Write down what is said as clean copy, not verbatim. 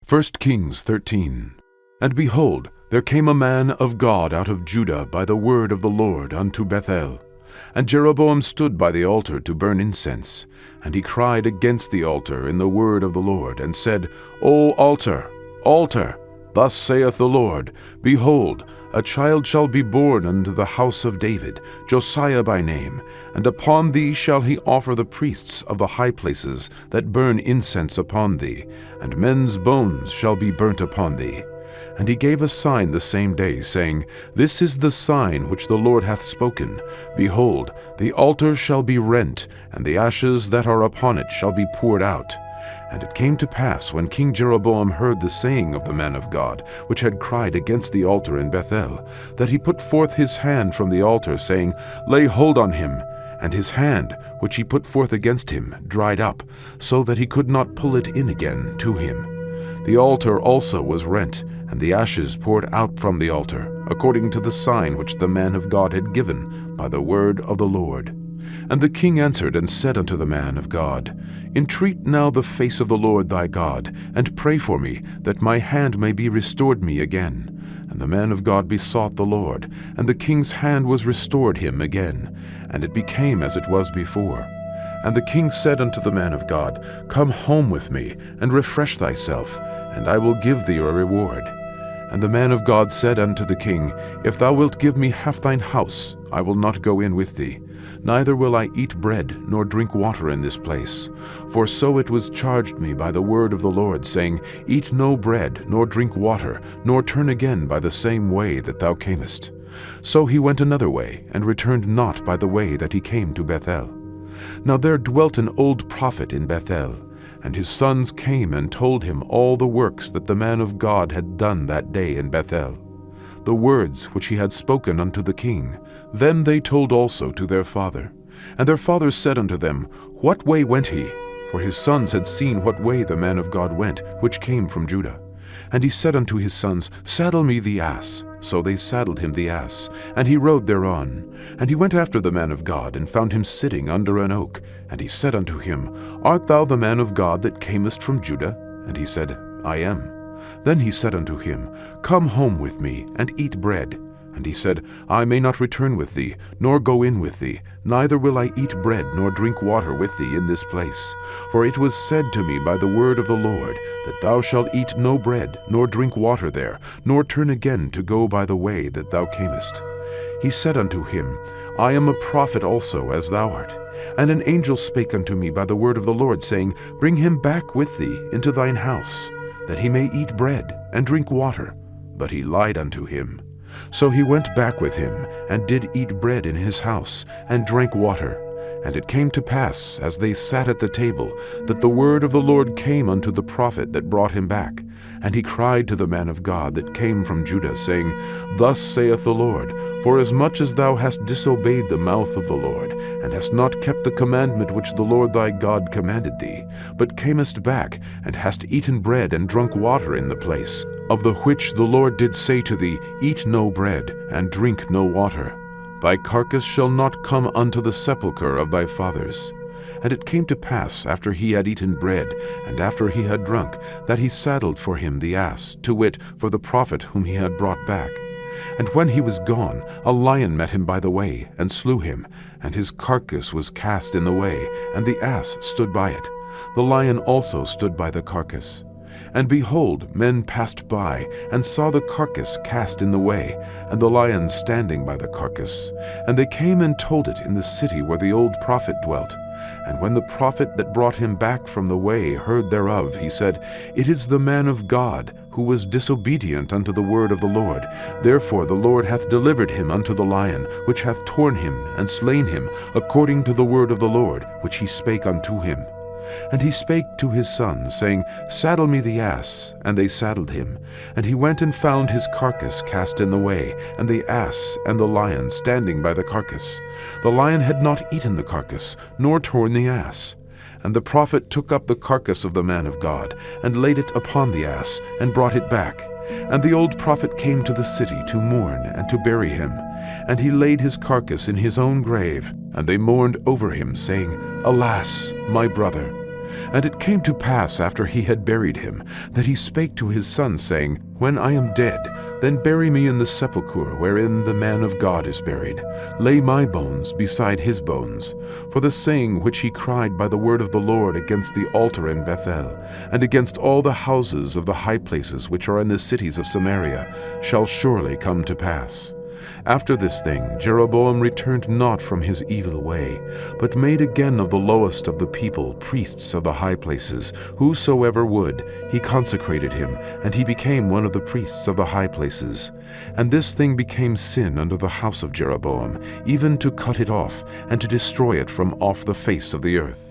1 Kings 13. And behold, there came a man of God out of Judah by the word of the Lord unto Bethel. And Jeroboam stood by the altar to burn incense. And he cried against the altar in the word of the Lord, and said, O altar, altar, thus saith the Lord, Behold, a child shall be born unto the house of David, Josiah by name, and upon thee shall he offer the priests of the high places that burn incense upon thee, and men's bones shall be burnt upon thee. And he gave a sign the same day, saying, This is the sign which the Lord hath spoken. Behold, the altar shall be rent, and the ashes that are upon it shall be poured out. And it came to pass, when King Jeroboam heard the saying of the man of God, which had cried against the altar in Bethel, that he put forth his hand from the altar, saying, Lay hold on him. And his hand, which he put forth against him, dried up, so that he could not pull it in again to him. The altar also was rent, and the ashes poured out from the altar, according to the sign which the man of God had given by the word of the Lord. And the king answered and said unto the man of God, Entreat now the face of the Lord thy God, and pray for me, that my hand may be restored me again. And the man of God besought the Lord, and the king's hand was restored him again, and it became as it was before. And the king said unto the man of God, Come home with me, and refresh thyself, and I will give thee a reward. And the man of God said unto the king, If thou wilt give me half thine house, I will not go in with thee. Neither will I eat bread, nor drink water in this place. For so it was charged me by the word of the Lord, saying, Eat no bread, nor drink water, nor turn again by the same way that thou camest. So he went another way, and returned not by the way that he came to Bethel. Now there dwelt an old prophet in Bethel, and his sons came and told him all the works that the man of God had done that day in Bethel, the words which he had spoken unto the king. Them they told also to their father. And their father said unto them, What way went he? For his sons had seen what way the man of God went, which came from Judah. And he said unto his sons, Saddle me the ass. So they saddled him the ass, and he rode thereon. And he went after the man of God, and found him sitting under an oak. And he said unto him, Art thou the man of God that camest from Judah? And he said, I am. Then he said unto him, Come home with me, and eat bread. And he said, I may not return with thee, nor go in with thee, neither will I eat bread nor drink water with thee in this place. For it was said to me by the word of the Lord, that thou shalt eat no bread, nor drink water there, nor turn again to go by the way that thou camest. He said unto him, I am a prophet also, as thou art. And an angel spake unto me by the word of the Lord, saying, Bring him back with thee into thine house, that he may eat bread and drink water. But he lied unto him. So he went back with him, and did eat bread in his house, and drank water. And it came to pass, as they sat at the table, that the word of the Lord came unto the prophet that brought him back. And he cried to the man of God that came from Judah, saying, Thus saith the Lord, Forasmuch as thou hast disobeyed the mouth of the Lord, and hast not kept the commandment which the Lord thy God commanded thee, but camest back, and hast eaten bread and drunk water in the place, of the which the Lord did say to thee, Eat no bread, and drink no water, thy carcass shall not come unto the sepulchre of thy fathers. And it came to pass, after he had eaten bread, and after he had drunk, that he saddled for him the ass, to wit, for the prophet whom he had brought back. And when he was gone, a lion met him by the way, and slew him, and his carcass was cast in the way, and the ass stood by it. The lion also stood by the carcass. And behold, men passed by, and saw the carcass cast in the way, and the lion standing by the carcass. And they came and told it in the city where the old prophet dwelt. And when the prophet that brought him back from the way heard thereof, he said, It is the man of God, who was disobedient unto the word of the Lord. Therefore the Lord hath delivered him unto the lion, which hath torn him and slain him, according to the word of the Lord, which he spake unto him. And he spake to his sons, saying, Saddle me the ass. And they saddled him. And he went and found his carcass cast in the way, and the ass and the lion standing by the carcass. The lion had not eaten the carcass, nor torn the ass. And the prophet took up the carcass of the man of God, and laid it upon the ass, and brought it back. And the old prophet came to the city to mourn and to bury him. And he laid his carcass in his own grave, and they mourned over him, saying, Alas, my brother! And it came to pass after he had buried him, that he spake to his son, saying, When I am dead, then bury me in the sepulchre wherein the man of God is buried. Lay my bones beside his bones. For the saying which he cried by the word of the Lord against the altar in Bethel, and against all the houses of the high places which are in the cities of Samaria, shall surely come to pass. After this thing Jeroboam returned not from his evil way, but made again of the lowest of the people priests of the high places. Whosoever would, he consecrated him, and he became one of the priests of the high places. And this thing became sin unto the house of Jeroboam, even to cut it off, and to destroy it from off the face of the earth.